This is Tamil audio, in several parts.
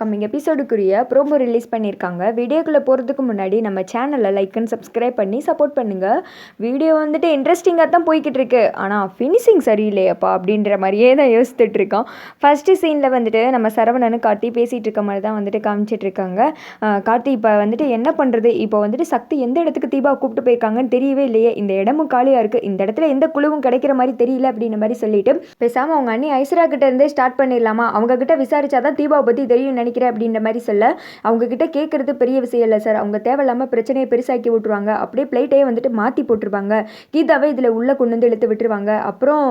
கம்மிங் எபிசோடுக்குரிய ப்ரோமோ ரிலீஸ் பண்ணியிருக்காங்க. வீடியோக்குள்ளே போகிறதுக்கு முன்னாடி நம்ம சேனலை லைக் அண்ட் சப்ஸ்கிரைப் பண்ணி சப்போர்ட் பண்ணுங்கள். வீடியோ வந்துட்டு இன்ட்ரெஸ்டிங்காக தான் போய்கிட்டு இருக்கு, ஆனால் ஃபினிஷிங் சரியில்லையப்பா அப்படின்ற மாதிரியே தான் யோசித்துட்டு இருக்கோம். ஃபஸ்ட்டு சீனில் வந்துட்டு நம்ம சரவணனு கார்த்தி பேசிகிட்டு இருக்க மாதிரி தான் வந்துட்டு காமிச்சிட்ருக்காங்க. கார்த்தி இப்போ வந்துட்டு என்ன பண்ணுறது, இப்போ வந்துட்டு சக்தி எந்த இடத்துக்கு தீபா கூப்பிட்டு போயிருக்காங்கன்னு தெரியவே இல்லையே, இந்த இடமும் காலியாக இருக்குது, இந்த இடத்துல எந்த குழுவும் கிடைக்கிற மாதிரி தெரியல அப்படின்ற மாதிரி சொல்லிட்டு பேசாமல் அவங்க அண்ணி ஐஸ்வர்யா கிட்ட இருந்தே ஸ்டார்ட் பண்ணிடலாமா, அவங்க கிட்ட விசாரிச்சாதான் தீபாவை பற்றி தெரியும் நினைக்கிறேன் அப்படின்ற மாதிரி சொல்ல, அவங்க கிட்ட கேட்கறது பெரிய விஷயம் இல்லை சார், அவங்க தேவையில்லாமல் பிரச்சனையை பெருசாக்கி விட்டுருவாங்க, அப்படியே பிளேட்டையே வந்துட்டு மாற்றி போட்டுருவாங்க, கீதாவே இதில் உள்ளே கொண்டு வந்து இழுத்து விட்டுருவாங்க, அப்புறம்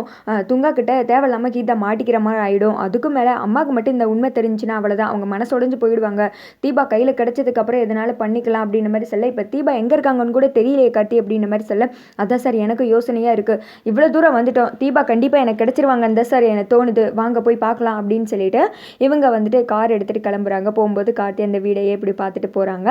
துங்கா கிட்ட தேவையில்லாமல் கீதா மாட்டிக்கிற மாதிரி ஆகிடும், அதுக்கும் மேலே அம்மாவுக்கு மட்டும் இந்த உண்மை தெரிஞ்சுன்னா அவ்வளோதான், அவங்க மனசொடைஞ்சு போயிடுவாங்க, தீபா கையில் கிடைச்சதுக்கப்புறம் எதனால பண்ணிக்கலாம் அப்படின்ற மாதிரி சொல்ல, இப்போ தீபா எங்கே இருக்காங்கன்னு கூட தெரியலையே கார்த்தி அப்படின்ற மாதிரி சொல்ல, அதான் சார் எனக்கு யோசனையாக இருக்குது, இவ்வளோ தூரம் வந்துட்டோம், தீபா கண்டிப்பாக எனக்கு கிடச்சிருவாங்கன்னு தான் சார் எனக்கு தோணுது, வாங்க போய் பார்க்கலாம் அப்படின்னு சொல்லிட்டு இவங்க வந்துட்டு கார் எடுத்துகிட்டு கிளம்புறாங்க. போகும்போது கார்த்தி அந்த வீடையே இப்படி பார்த்துட்டு போகிறாங்க.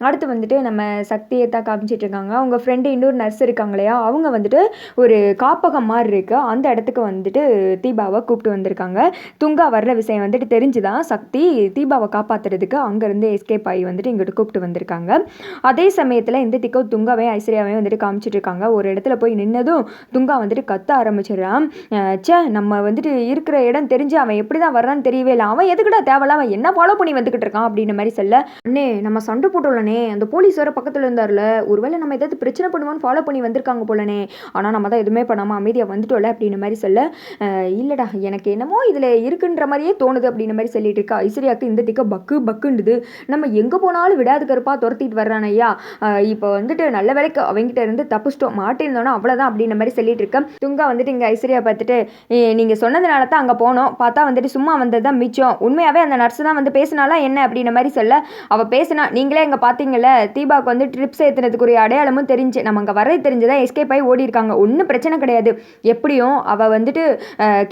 அடுத்து வந்துட்டு நம்ம சக்தியை தான் காமிச்சிட்டு இருக்காங்க. அவங்க ஃப்ரெண்டு இன்னொரு நர்ஸ் இருக்காங்க இல்லையா, அவங்க வந்துட்டு ஒரு காப்பகம் மாதிரி இருக்குது, அந்த இடத்துக்கு வந்துட்டு தீபாவை கூப்பிட்டு வந்திருக்காங்க. துங்கா வர்ற விஷயம் வந்துட்டு தெரிஞ்சுதான் சக்தி தீபாவை காப்பாற்றுறதுக்கு அங்கேருந்து எஸ்கேப் ஆகி வந்துட்டு இங்கிட்டு கூப்பிட்டு வந்திருக்காங்க. அதே சமயத்தில் இந்த திக்கோ துங்காவையும் ஐஸ்வர்யாவையும் வந்துட்டு காமிச்சிட்டு இருக்காங்க. ஒரு இடத்துல போய் நின்னதும் துங்கா வந்துட்டு கத்த ஆரம்பிச்சிடறான். நம்ம வந்துட்டு இருக்கிற இடம் தெரிஞ்சு அவன் எப்படி தான் வர்றான்னு தெரியவே இல்லை, அவன் எதுக்கிட்ட தேவையில்ல, அவன் என்ன ஃபாலோ பண்ணி வந்துக்கிட்டு இருக்கான் அப்படின்ற மாதிரி சொல்ல, அண்ணே நம்ம சண்டை போட்டோம்லனே, அந்த போலீஸ் வேறு பக்கத்தில் இருந்தார்ல, ஒருவேளை நம்ம ஏதாவது பிரச்சனை பண்ணுவோன்னு ஃபாலோ பண்ணி வந்திருக்காங்க போலனே, ஆனால் நம்ம தான் எதுவுமே பண்ணாமல் அமைதியாக வந்துட்டோம்ல அப்படின்ற மாதிரி சொல்ல, இல்லைடா எனக்கு என்னமோ இதில் இருக்குன்ற மாதிரியே தோணுது அப்படின்ற மாதிரி சொல்லிட்டு இருக்கா. ஐஸ்வர்யாவுக்கு இந்த திக்க பக்குண்டுது, நம்ம எங்கே போனாலும் விடாது கருப்பாக துரத்திட்டு வர்றான் ஐயா, இப்போ வந்துட்டு நல்ல வேலைக்கு அவங்ககிட்ட இருந்து தப்பிச்சிட்டோம், மாட்டிருந்தோன்னா அவ்வளோதான் அப்படின்ற மாதிரி சொல்லிட்டு இருக்கேன். துங்கா வந்துட்டு இங்கே ஐஸ்வர்யா பார்த்துட்டு, நீங்கள் சொன்னதுனால தான் அங்கே போனோம், பார்த்தா வந்துட்டு சும்மா வந்தது தான் மிச்சம், உண்மையாகவே அந்த நர்ஸ் தான் வந்து பேசினாலாம் என்ன அப்படின்ற மாதிரி சொல்ல, அவள் பேசினா நீங்களே இங்கே பார்த்தீங்கல்ல, தீபாவுக்கு வந்து ட்ரிப்ஸ் ஏற்றுனதுக்குரிய அடையாளமும் தெரிஞ்சு நம்ம அங்கே வரது தெரிஞ்சுதான் எஸ்கேப் ஆகி ஓடி இருக்காங்க, ஒன்றும் பிரச்சனை கிடையாது, எப்படியும் அவள் வந்துட்டு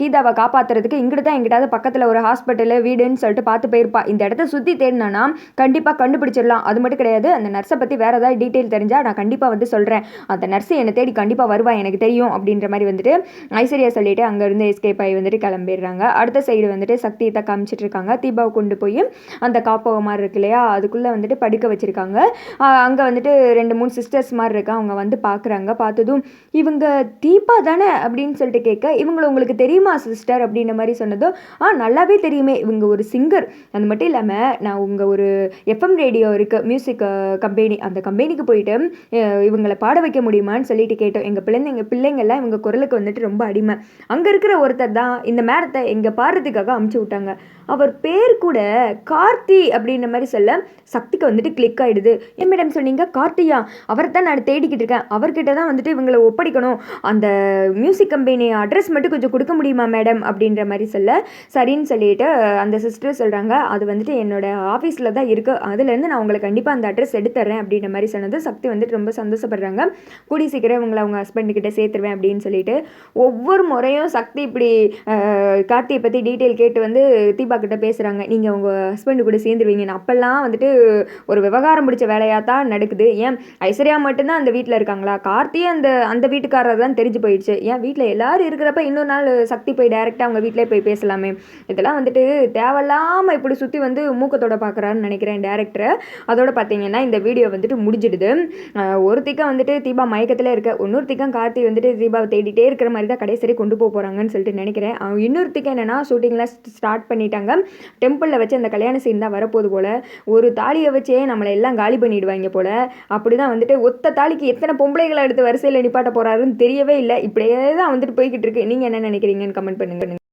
கீதாவை காப்பாற்றுறதுக்கு இங்கிட்டு தான் எங்கிட்டாவது பக்கத்தில் ஒரு ஹாஸ்பிட்டலு வீடுன்னு சொல்லிட்டு பார்த்து போயிருப்பா, இந்த இடத்த சுற்றி தேடினா கண்டிப்பாக கண்டுபிடிச்சிடலாம், அது மட்டும் கிடையாது அந்த நர்ஸை பற்றி வேறு ஏதாவது டீட்டெயில் தெரிஞ்சால் நான் கண்டிப்பாக வந்து சொல்கிறேன், அந்த நர்ஸு என்னை தேடி கண்டிப்பாக வருவா எனக்கு தெரியும் அப்படின்ற மாதிரி வந்துட்டு ஐஸ்வர்யா சொல்லிட்டு அங்கேருந்து எஸ்கேப் ஆகி வந்துட்டு கிளம்பிடுறாங்க. அடுத்த சைடு வந்துட்டு சக்தியை தான் காமிச்சிட்டு இருக்காங்க. தீபாவை கொண்டு போய் அந்த காப்பகம் மாதிரி இருக்கு இல்லையா, அதுக்குள்ளே வந்துட்டு படுக்க வச்சுருக்காங்க. அங்கே வந்துட்டு 2-3 சிஸ்டர்ஸ் மாதிரி இருக்கு, அவங்க வந்து பார்க்குறாங்க. பார்த்ததும் இவங்க தீபா தானே அப்படின்னு சொல்லிட்டு கேட்க, இவங்களை உங்களுக்கு தெரியுமா சிஸ்டர் அப்படின்ற மாதிரி சொன்னதும், நல்லாவே தெரியுமே, இவங்க ஒரு சிங்கர், அது மட்டும் இல்லாமல் நான் உங்கள் ஒரு எஃப்எம் ரேடியோ இருக்குது மியூசிக் கம்பெனி, அந்த கம்பெனிக்கு போயிட்டு இவங்களை பாட வைக்க முடியுமான்னு சொல்லிட்டு கேட்டோம், எங்கள் பிள்ளைங்கள்லாம் இவங்க குரலுக்கு வந்துட்டு ரொம்ப அடிமை, அங்கே இருக்கிற ஒருத்தர் தான் இந்த மேடத்தை எங்கே பாடுறதுக்காக அமுச்சு விட்டாங்க, அவர் பேர் கூட கார்த்தி அப்படின்ற மாதிரி சொல்ல சக்திக்கு வந்துட்டு கிளிக் ஆகிடுது. ஏன் மேடம் சொன்னீங்க கார்த்தியா, அவரை தான் நான் தேடிக்கிட்டு இருக்கேன், அவர்கிட்ட தான் வந்துட்டு இவங்களை ஒப்படைக்கணும், அந்த மியூசிக் கம்பெனி அட்ரஸ் மட்டும் கொஞ்சம் கொடுக்க முடியுமா மேடம் அப்படின்ற மாதிரி சொல்ல, சரின்னு சொல்லிட்டு அந்த சிஸ்டர் சொல்கிறாங்க, அது வந்துட்டு என்னோட ஆஃபீஸில் தான் இருக்குது, அதுலேருந்து நான் உங்களுக்கு கண்டிப்பாக அந்த அட்ரஸ் எடுத்துறேன் அப்படின்ற மாதிரி சொன்னது சக்தி வந்துட்டு ரொம்ப சந்தோஷப்படுறாங்க. கூடி சீக்கிரம் இவங்களை அவங்க ஹஸ்பண்டுக்கிட்ட சேர்த்துருவேன் அப்படின்னு சொல்லிட்டு ஒவ்வொரு முறையும் சக்தி இப்படி கார்த்தியை பற்றி டீட்டெயில் கேட்டு வந்து தீபா கிட்ட பேசுகிறாங்க, நீங்கள் உங்கள் ஹஸ்பண்டு கூட சேர்ந்துருவீங்கன்னு, அப்போல்லாம் வந்துட்டு ஒரு விவகாரம் பிடிச்ச வேலையாக தான் நடக்குது, ஏன் ஐஸ்வர்யா மட்டும்தான் அந்த வீட்டில் இருக்காங்களா, கார்த்தியே அந்த வீட்டுக்காரர் தான் தெரிஞ்சு போயிடுச்சு, ஏன் வீட்டில் எல்லாரும் இருக்கிறப்ப இன்னொரு நாள் சக்தி போய் டைரெக்டாக அவங்க வீட்டிலே போய் பேசலாமே, இதெல்லாம் வந்துட்டு தேவையில்லாமல் இப்படி சுற்றி வந்து மூக்கத்தோட பார்க்குறாருன்னு நினைக்கிறேன் டேரக்டரை. அதோட பார்த்தீங்கன்னா இந்த வீடியோ வந்துட்டு முடிஞ்சிடுது. ஒரு திக்கம் வந்துட்டு தீபா மயக்கத்தில் இருக்க, இன்னொரு திக்கம் கார்த்தி வந்துட்டு தீபாவை தேடிட்டே இருக்கிற மாதிரி தான் கடைசி கொண்டு போகிறாங்கன்னு சொல்லிட்டு நினைக்கிறேன். இன்னொரு திக்கம் என்னென்னா ஷூட்டிங்லாம் ஸ்டார்ட் பண்ணிட்டாங்க, டெம்பிளில் வச்சு அந்த கல்யாண சீன் தான் வரப்போது போல், ஒரு தாலியை வச்சே நம்மளை எல்லாம் காலி பண்ணிடுவாங்க போல், அப்படி தான் வந்துட்டு ஒத்த தாலிக்கு எத்தனை பொம்பளைகளை எடுத்து வரிசையில் நிப்பாட்ட போகிறாருன்னு தெரியவே இல்லை, இப்படியே தான் வந்துட்டு போய்கிட்டு இருக்கு. நீங்கள் என்ன நினைக்கிறீங்கன்னு கமெண்ட் பண்ணுங்க.